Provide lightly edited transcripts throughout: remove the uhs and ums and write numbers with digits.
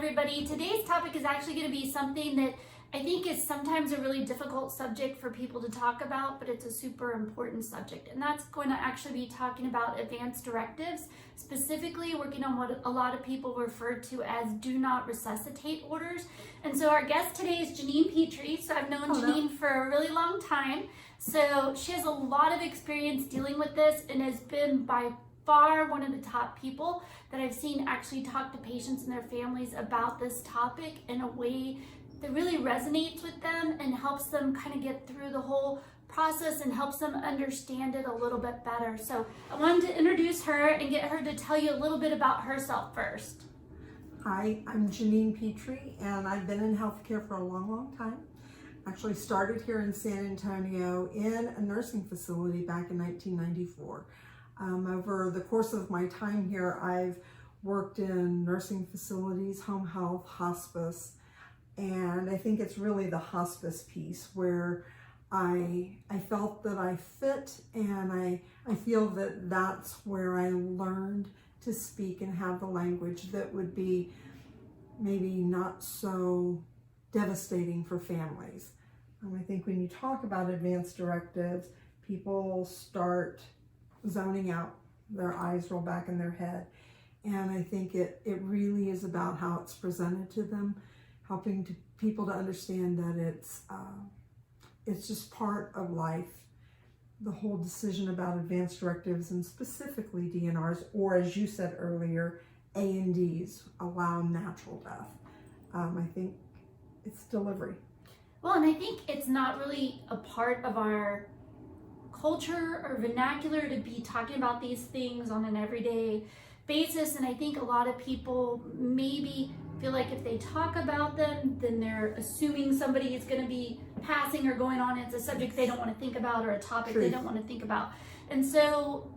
everybody. Today's topic is actually going to be something that I think is sometimes a really difficult subject for people to talk about, but it's a super important subject. And that's going to actually be talking about advanced directives, specifically working on what a lot of people refer to as do not resuscitate orders. And so our guest today is Janine Petrie. So I've known Janine for a really long time. So she has a lot of experience dealing with this and has been by far one of the top people that I've seen actually talk to patients and their families about this topic in a way that really resonates with them and helps them kind of get through the whole process and helps them understand it a little bit better. So I wanted to introduce her and get her to tell you a little bit about herself first. Hi, I'm Janine Petrie, and I've been in healthcare for a long time. Actually started here in San Antonio in a nursing facility back in 1994. Over the course of my time here, I've worked in nursing facilities, home health, hospice, and I think it's really the hospice piece where I felt that I fit, and I feel that that's where I learned to speak and have the language that would be maybe not so devastating for families. I think when you talk about advanced directives, people start zoning out, their eyes roll back in their head. And I think it really is about how it's presented to them, helping people to understand that it's just part of life. The whole decision about advanced directives and specifically DNRs, or as you said earlier, A&Ds, allow natural death. I think it's delivery. Well, and I think it's not really a part of our culture or vernacular to be talking about these things on an everyday basis. And I think a lot of people maybe feel like if they talk about them, then they're assuming somebody is going to be passing or going on. It's a subject they don't want to think about or a topic they don't want to think about. And so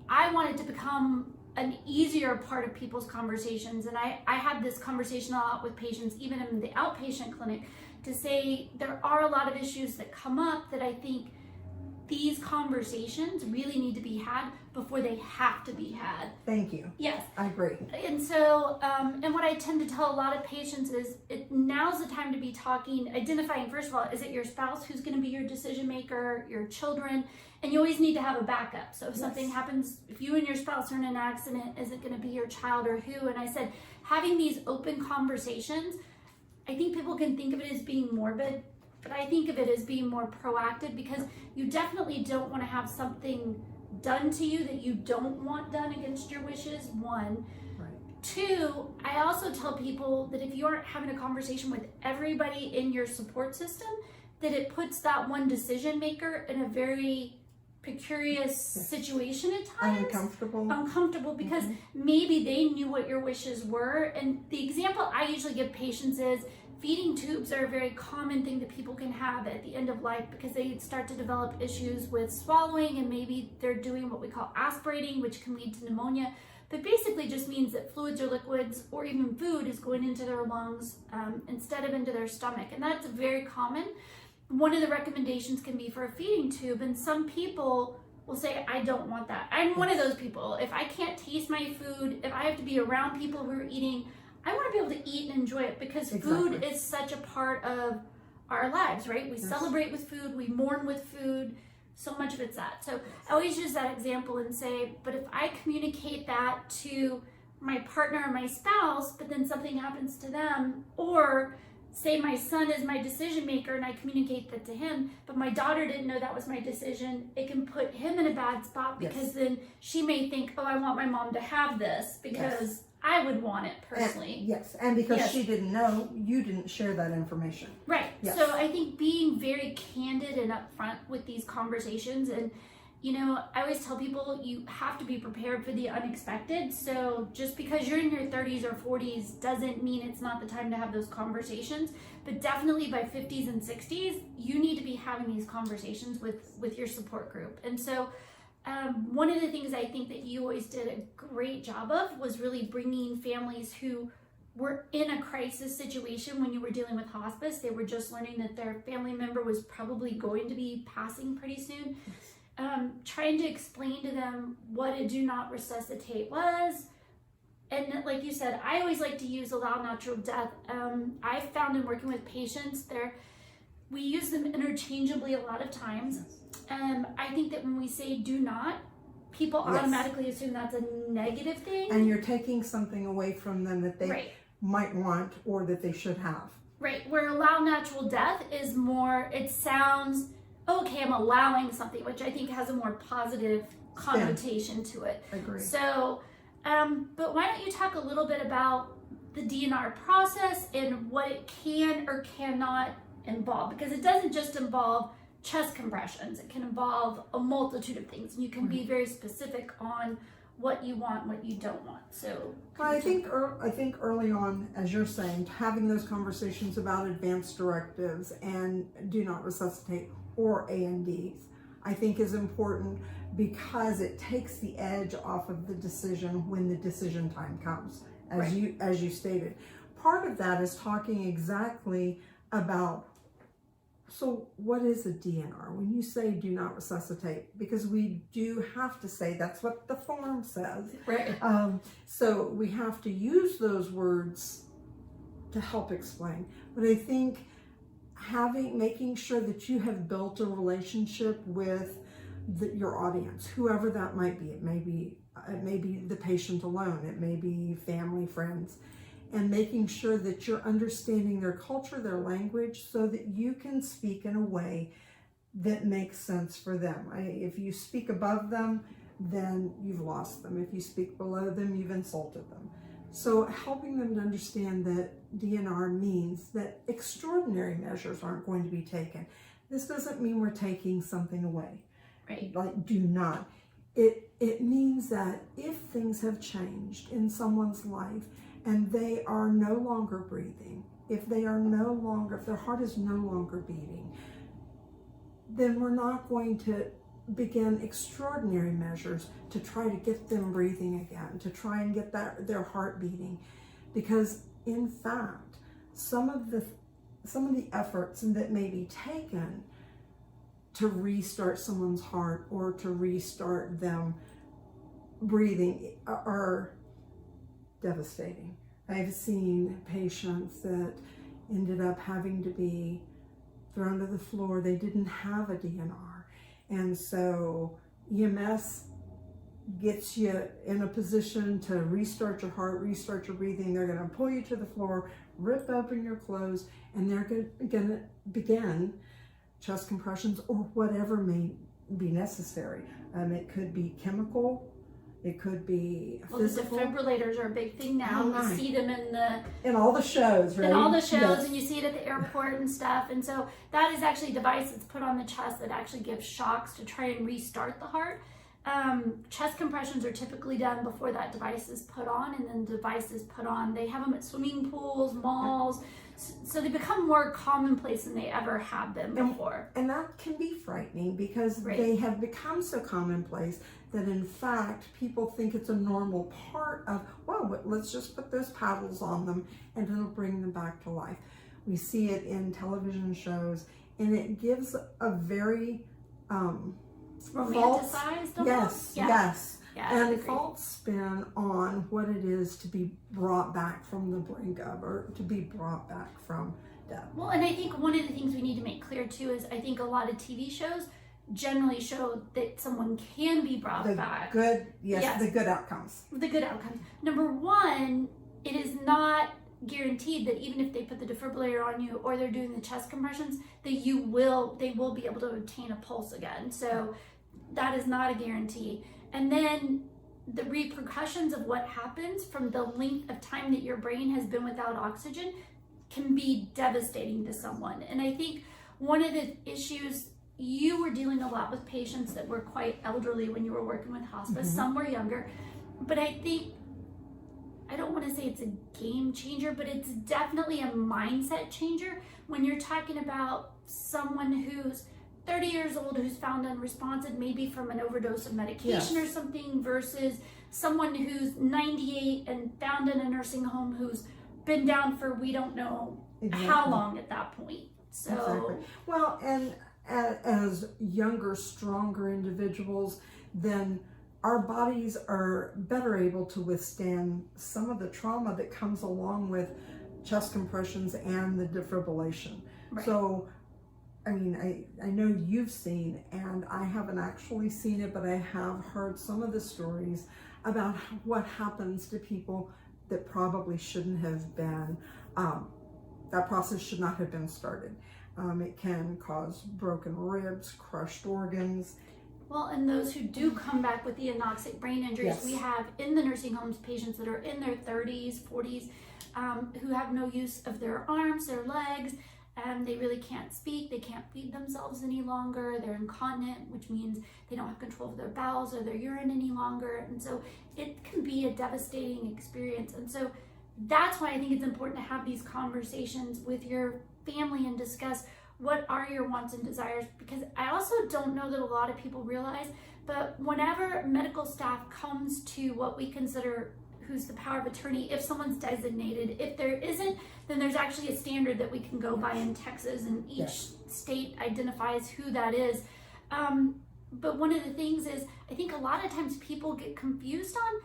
I wanted to become an easier part of people's conversations. And I have this conversation a lot with patients, even in the outpatient clinic, to say there are a lot of issues that come up that I think these conversations really need to be had before they have to be had. Thank you. Yes. I agree. And so, and what I tend to tell a lot of patients is now's the time to be talking, identifying, first of all, is it your spouse who's going to be your decision maker, your children? And you always need to have a backup. So if something happens, if you and your spouse are in an accident, is it going to be your child or who? And I said, having these open conversations, I think people can think of it as being morbid, but I think of it as being more proactive, because you definitely don't want to have something done to you that you don't want done against your wishes, one. Right. Two, I also tell people that if you aren't having a conversation with everybody in your support system, that it puts that one decision maker in a very precarious situation at times. Uncomfortable because maybe they knew what your wishes were. And the example I usually give patients is feeding tubes are a very common thing that people can have at the end of life, because they start to develop issues with swallowing, and maybe they're doing what we call aspirating, which can lead to pneumonia. But basically just means that fluids or liquids or even food is going into their lungs instead of into their stomach. And that's very common. One of the recommendations can be for a feeding tube, and some people will say, I don't want that. I'm one of those people. If I can't taste my food, if I have to be around people who are eating, I want to be able to eat and enjoy it, because food is such a part of our lives, right? We celebrate with food, we mourn with food, so much of it's that. So I always use that example and say, but if I communicate that to my partner or my spouse, but then something happens to them, or say my son is my decision maker and I communicate that to him, but my daughter didn't know that was my decision, it can put him in a bad spot, because then she may think, oh, I want my mom to have this because I would want it personally. And because she didn't know, you didn't share that information. Right. So I think being very candid and upfront with these conversations, and you know, I always tell people you have to be prepared for the unexpected. So just because you're in your 30s or 40s doesn't mean it's not the time to have those conversations. But definitely by 50s and 60s, you need to be having these conversations with your support group. And so one of the things I think that you always did a great job of was really bringing families who were in a crisis situation when you were dealing with hospice. They were just learning that their family member was probably going to be passing pretty soon. Trying to explain to them what a do not resuscitate was, And like you said, I always like to use allow natural death. I've found in working with patients, we use them interchangeably a lot of times. I think that when we say do not, people automatically assume that's a negative thing. And you're taking something away from them that they might want or that they should have. Right. Where allow natural death is more, it sounds, okay, I'm allowing something, which I think has a more positive connotation to it. Agree. So, but why don't you talk a little bit about the DNR process and what it can or cannot involve? Because it doesn't just involve chest compressions. It can involve a multitude of things. And you can be very specific on what you want, what you don't want. So I think early on, as you're saying, having those conversations about advanced directives and do not resuscitate or A&Ds, I think is important because it takes the edge off of the decision when the decision time comes, as you stated. Part of that is talking exactly about, so what is a DNR? When you say do not resuscitate, because we do have to say that's what the form says. Right. So we have to use those words to help explain. But I think making sure that you have built a relationship with your audience, whoever that might be. It may be the patient alone. It may be family, friends. And making sure that you're understanding their culture, their language, so that you can speak in a way that makes sense for them. If you speak above them, then you've lost them. If you speak below them, you've insulted them. So helping them to understand that DNR means that extraordinary measures aren't going to be taken. This doesn't mean we're taking something away. Right. Like do not. It means that if things have changed in someone's life, and they are no longer breathing, if their heart is no longer beating, then we're not going to begin extraordinary measures to try to get them breathing again, to try and get their heart beating. Because in fact, some of the efforts that may be taken to restart someone's heart or to restart them breathing are devastating. I've seen patients that ended up having to be thrown to the floor. They didn't have a DNR. And so EMS gets you in a position to restart your heart, restart your breathing. They're going to pull you to the floor, rip open your clothes, and they're going to begin chest compressions or whatever may be necessary. It could be chemical. It could be physical. The defibrillators are a big thing now. Oh, you see them in all the shows, right? In all the shows, and you see it at the airport and stuff. And so that is actually a device that's put on the chest that actually gives shocks to try and restart the heart. Chest compressions are typically done before that device is put on, and then the device is put on. They have them at swimming pools, malls, so they become more commonplace than they ever have been before. And that can be frightening because they have become so commonplace that in fact people think it's a normal part of, well, let's just put those paddles on them and it'll bring them back to life. We see it in television shows, and it gives a very romanticized almost? Yes. And false spin on what it is to be brought back from the brink of, or to be brought back from death. Well, and I think one of the things we need to make clear too is I think a lot of TV shows generally show that someone can be brought back. The good outcomes. The good outcomes. Number one, it is not guaranteed that even if they put the defibrillator on you or they're doing the chest compressions, that they will be able to obtain a pulse again. So that is not a guarantee. And then the repercussions of what happens from the length of time that your brain has been without oxygen can be devastating to someone. And I think one of the issues, you were dealing a lot with patients that were quite elderly when you were working with hospice. Some were younger, but I think, I don't want to say it's a game changer, but it's definitely a mindset changer when you're talking about someone who's 30 years old who's found unresponsive, maybe from an overdose of medication or something, versus someone who's 98 and found in a nursing home who's been down for we don't know how long at that point. So well, and as younger, stronger individuals, then our bodies are better able to withstand some of the trauma that comes along with chest compressions and the defibrillation. Right. So, I mean, I know you've seen, and I haven't actually seen it, but I have heard some of the stories about what happens to people that probably shouldn't have been, that process should not have been started. It can cause broken ribs, crushed organs. Well, and those who do come back with the anoxic brain injuries, Yes. we have in the nursing homes patients that are in their 30s, 40s, who have no use of their arms, their legs, and they really can't speak, they can't feed themselves any longer, they're incontinent, which means they don't have control of their bowels or their urine any longer, and so it can be a devastating experience. And so that's why I think it's important to have these conversations with your family and discuss what are your wants and desires, because I also don't know that a lot of people realize, but whenever medical staff comes to what we consider who's the power of attorney, if someone's designated, if there isn't, then there's actually a standard that we can go by in Texas, and each state identifies who that is. But one of the things is, I think a lot of times people get confused on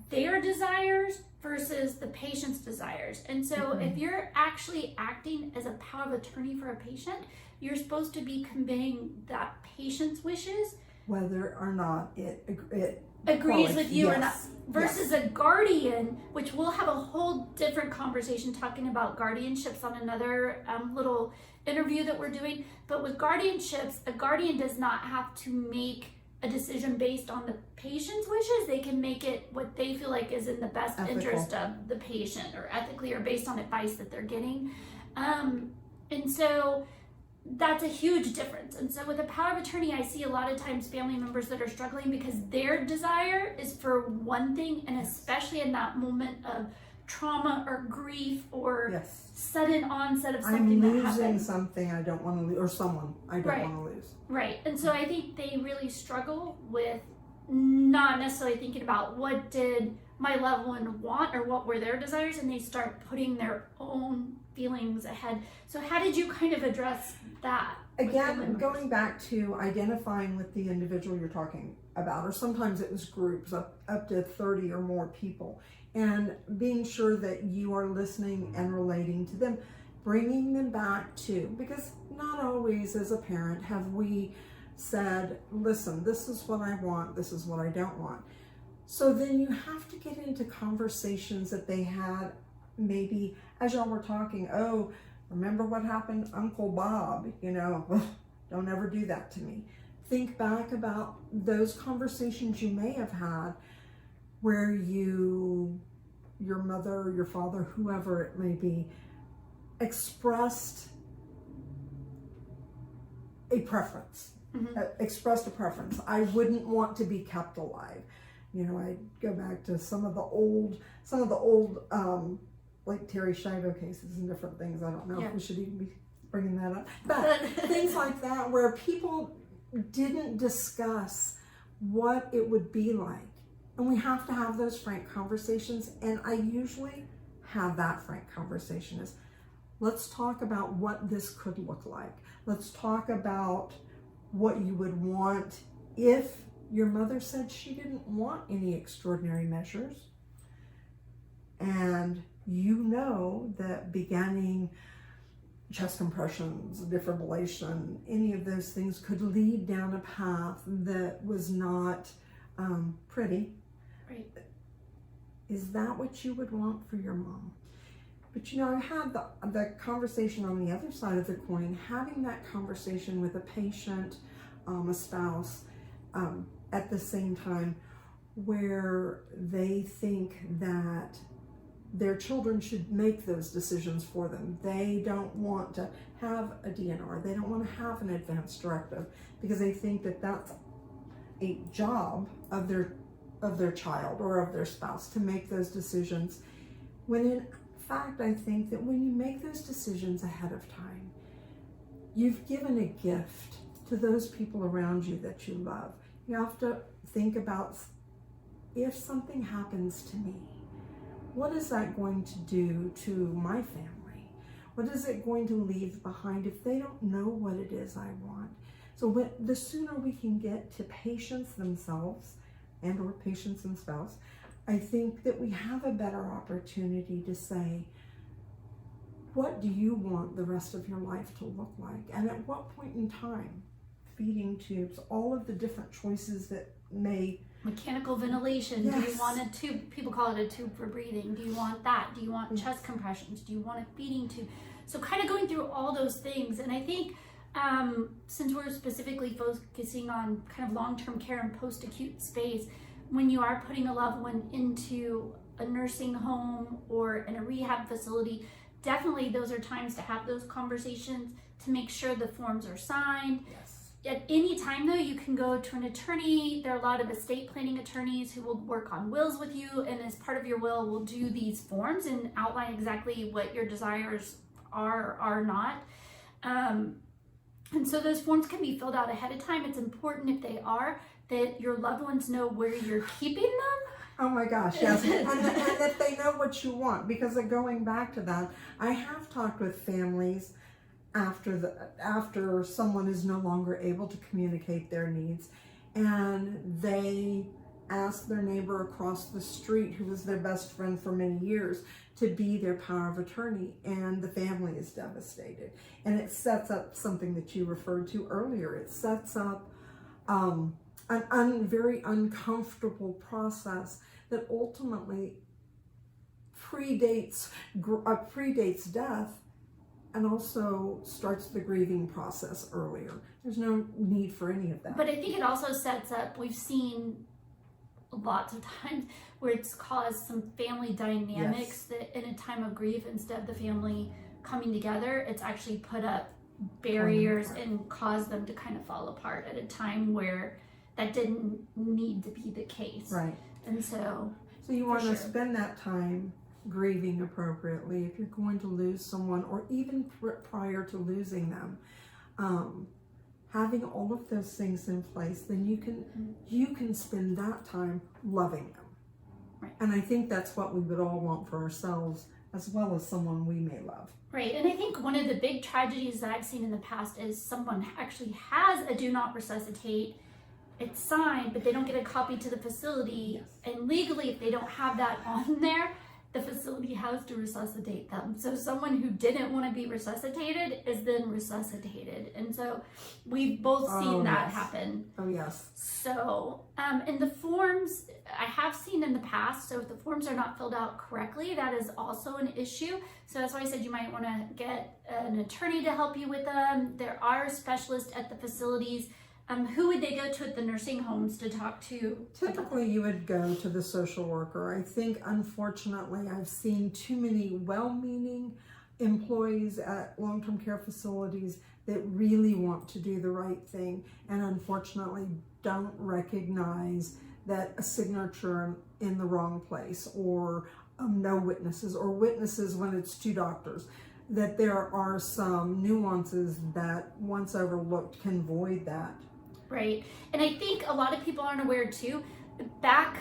their desires versus the patient's desires. And so if you're actually acting as a power of attorney for a patient, you're supposed to be conveying that patient's wishes, Whether or not it agrees with you or not, yes. versus a guardian, which we'll have a whole different conversation talking about guardianships on another little interview that we're doing. But with guardianships, a guardian does not have to make a decision based on the patient's wishes. They can make it what they feel like is in the best Ethical. interest of the patient, or ethically, or based on advice that they're getting. And so that's a huge difference. And so with a power of attorney, I see a lot of times family members that are struggling because their desire is for one thing, and especially in that moment of trauma or grief or Yes. sudden onset of something I'm that losing happened. something I don't want to lose, or someone I don't Right. want to lose. Right. And so I think they really struggle with not necessarily thinking about what did my loved one want or what were their desires, and they start putting their own feelings ahead. So how did you kind of address that? with family Again, members? going back to identifying with the individual you're talking about, or sometimes it was groups up to 30 or more people, and being sure that you are listening and relating to them, bringing them back to, because not always as a parent have we said, listen, this is what I want, this is what I don't want. So then you have to get into conversations that they had maybe as y'all were talking. Oh, remember what happened, Uncle Bob, don't ever do that to me. Think back about those conversations you may have had where your mother, your father, whoever it may be, expressed a preference. Expressed a preference. I wouldn't want to be kept alive. I go back to some of the old like Terry Schiavo cases and different things. I don't know if we should even be bringing that up, but things like that where people didn't discuss what it would be like. And we have to have those frank conversations. And I usually have that frank conversation is, let's talk about what this could look like. Let's talk about what you would want if your mother said she didn't want any extraordinary measures. And that beginning chest compressions, defibrillation, any of those things could lead down a path that was not pretty. Right. Is that what you would want for your mom? But I had the conversation on the other side of the coin, having that conversation with a patient, a spouse, at the same time, where they think that their children should make those decisions for them. They don't want to have a DNR. They don't want to have an advance directive because they think that that's a job of their child or of their spouse to make those decisions. When in fact, I think that when you make those decisions ahead of time, you've given a gift to those people around you that you love. You have to think about, if something happens to me, what is that going to do to my family? What is it going to leave behind if they don't know what it is I want? So the sooner we can get to patients themselves and or patients and spouse, I think that we have a better opportunity to say, what do you want the rest of your life to look like? And at what point in time? Feeding tubes, all of the different choices that may... Mechanical ventilation. Yes. Do you want a tube? People call it a tube for breathing. Do you want that? Do you want chest compressions? Do you want a feeding tube? So kind of going through all those things. And I think since we're specifically focusing on kind of long-term care and post-acute space, when you are putting a loved one into a nursing home or in a rehab facility, definitely those are times to have those conversations to make sure the forms are signed. Yes. At any time though, you can go to an attorney. There are a lot of estate planning attorneys who will work on wills with you, and as part of your will will do these forms and outline exactly what your desires are or are not. And so those forms can be filled out ahead of time. It's important if they are that your loved ones know where you're keeping them. Oh my gosh, yes. and that they know what you want, because going back to that, I have talked with families after someone is no longer able to communicate their needs, and they ask their neighbor across the street, who was their best friend for many years, to be their power of attorney, and the family is devastated. And it sets up something that you referred to earlier. It sets up an very uncomfortable process that ultimately predates death, and also starts the grieving process earlier. There's no need for any of that. But I think it also sets up, we've seen lots of times where it's caused some family dynamics that in a time of grief, instead of the family coming together, it's actually put up barriers and caused them to kind of fall apart at a time where that didn't need to be the case. Right. And so you want to spend that time grieving appropriately if you're going to lose someone, or even prior to losing them. Having all of those things in place, then you can spend that time loving them. Right. And I think that's what we would all want for ourselves, as well as someone we may love. Right. And I think one of the big tragedies that I've seen in the past is someone actually has a do not resuscitate. It's signed, but they don't get a copy to the facility. Yes. And legally, if they don't have that on there, the facility has to resuscitate them. So someone who didn't want to be resuscitated is then resuscitated. And so we've both seen that happen. Oh, yes. So, and the forms I have seen in the past, so if the forms are not filled out correctly, that is also an issue. So that's why I said you might want to get an attorney to help you with them. There are specialists at the facilities. Who would they go to at the nursing homes to talk to? Typically, you would go to the social worker. I think, unfortunately, I've seen too many well-meaning employees at long-term care facilities that really want to do the right thing, and unfortunately don't recognize that a signature in the wrong place, or no witnesses, or witnesses when it's two doctors, that there are some nuances that once overlooked can void that. Right. And I think a lot of people aren't aware too. Back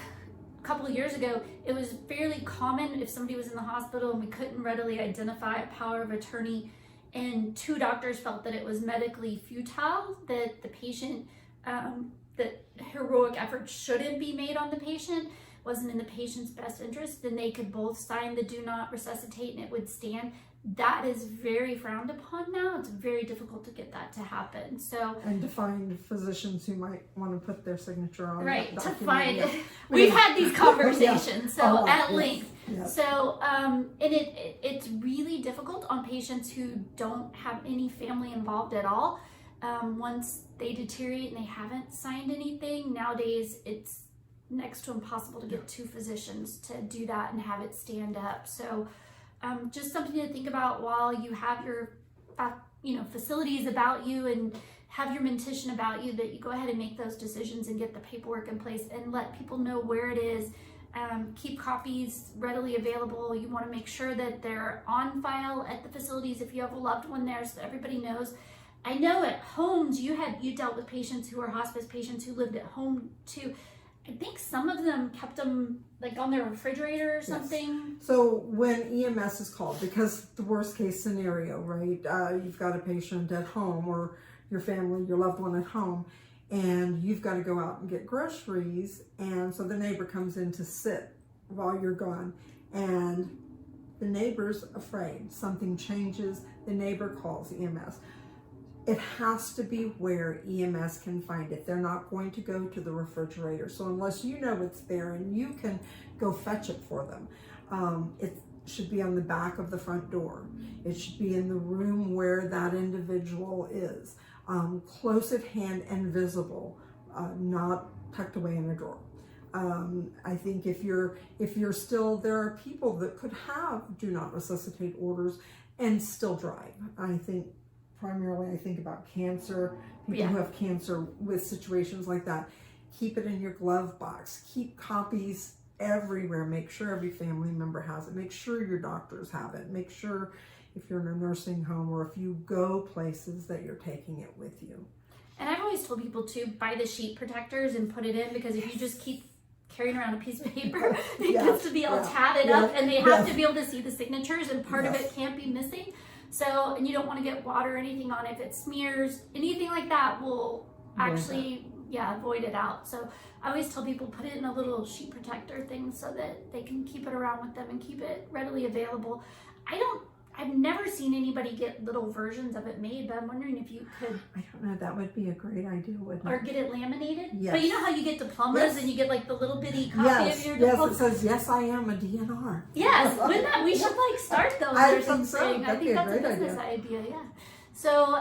a couple of years ago, it was fairly common if somebody was in the hospital and we couldn't readily identify a power of attorney, and two doctors felt that it was medically futile, that the patient, that heroic effort shouldn't be made on the patient, wasn't in the patient's best interest, then they could both sign the do not resuscitate and it would stand. That is very frowned upon now. It's very difficult to get that to happen. So, and to find physicians who might want to put their signature on right, that to document. find we've had these conversations so at length. Yes. So and it's really difficult on patients who don't have any family involved at all. Once they deteriorate and they haven't signed anything, nowadays it's next to impossible to get two physicians to do that and have it stand up. So just something to think about while you have your facilities about you and have your mentition about you, that you go ahead and make those decisions and get the paperwork in place and let people know where it is. Keep copies readily available. You want to make sure that they're on file at the facilities if you have a loved one there, so everybody knows. I know at homes you dealt with patients who are hospice patients who lived at home too. I think some of them kept them like on their refrigerator or something. Yes. So when EMS is called, because the worst case scenario, right? You've got a patient at home, or your family, your loved one at home, and you've got to go out and get groceries, and so the neighbor comes in to sit while you're gone, and the neighbor's afraid something changes. The neighbor calls EMS. It has to be where EMS can find it. They're not going to go to the refrigerator. So unless you know it's there and you can go fetch it for them, it should be on the back of the front door. It should be in the room where that individual is, close at hand and visible, not tucked away in a drawer. I think if you're still, there are people that could have do not resuscitate orders and still drive. I think primarily I think about cancer, people who have cancer with situations like that. Keep it in your glove box. Keep copies everywhere. Make sure every family member has it. Make sure your doctors have it. Make sure if you're in a nursing home or if you go places that you're taking it with you. And I've always told people to buy the sheet protectors and put it in, because if you just keep carrying around a piece of paper, it gets to be all tatted up, and they have to be able to see the signatures, and part of it can't be missing. So, and you don't want to get water or anything on it. If it smears, anything like that will actually, void it out. So I always tell people, put it in a little sheet protector thing so that they can keep it around with them and keep it readily available. I've never seen anybody get little versions of it made, but I'm wondering if you could. I don't know, that would be a great idea, wouldn't it? Or get it laminated? Yes. But you know how you get diplomas and you get like the little bitty copy of your diploma? Yes, it says, yes, I am a DNR. Yes, wouldn't that, we should like start those I or think something. so. I think that's a business idea. idea, So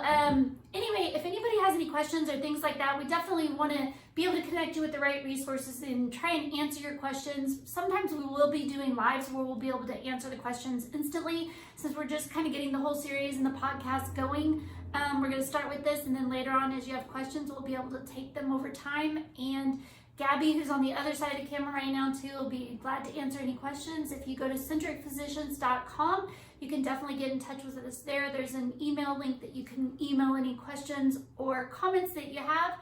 anyway, if anybody has any questions or things like that, we definitely want to be able to connect you with the right resources and try and answer your questions. Sometimes we will be doing lives where we'll be able to answer the questions instantly, since we're just kind of getting the whole series and the podcast going. We're going to start with this, and then later on, as you have questions, we'll be able to take them over time. And Gabby, who's on the other side of the camera right now too, will be glad to answer any questions. If you go to centricphysicians.com, you can definitely get in touch with us there. There's an email link that you can email any questions or comments that you have.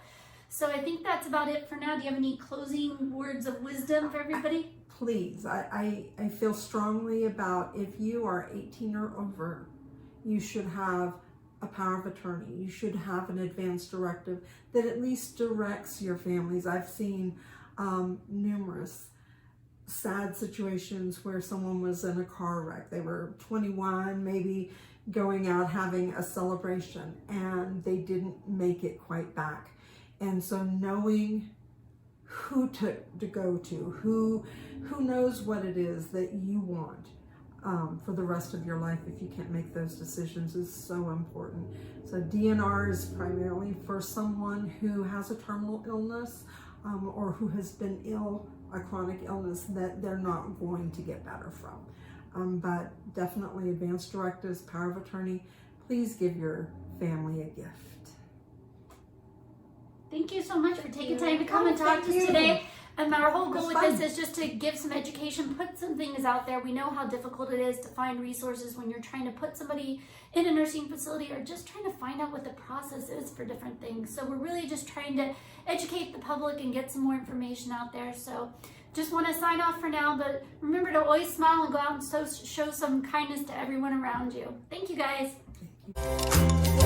So I think that's about it for now. Do you have any closing words of wisdom for everybody? Please, I feel strongly about, if you are 18 or over, you should have a power of attorney. You should have an advance directive that at least directs your families. I've seen numerous sad situations where someone was in a car wreck. They were 21, maybe going out having a celebration, and they didn't make it quite back. And so knowing who to go to, who knows what it is that you want for the rest of your life if you can't make those decisions, is so important. So DNR is primarily for someone who has a terminal illness or who has been ill, a chronic illness that they're not going to get better from. But definitely advance directives, power of attorney. Please give your family a gift. Thank you so much for taking time to come and talk to us today. Our whole goal with this is just to give some education, put some things out there. We know how difficult it is to find resources when you're trying to put somebody in a nursing facility, or just trying to find out what the process is for different things. So we're really just trying to educate the public and get some more information out there. So just want to sign off for now, but remember to always smile and go out and show some kindness to everyone around you. Thank you, guys. Thank you.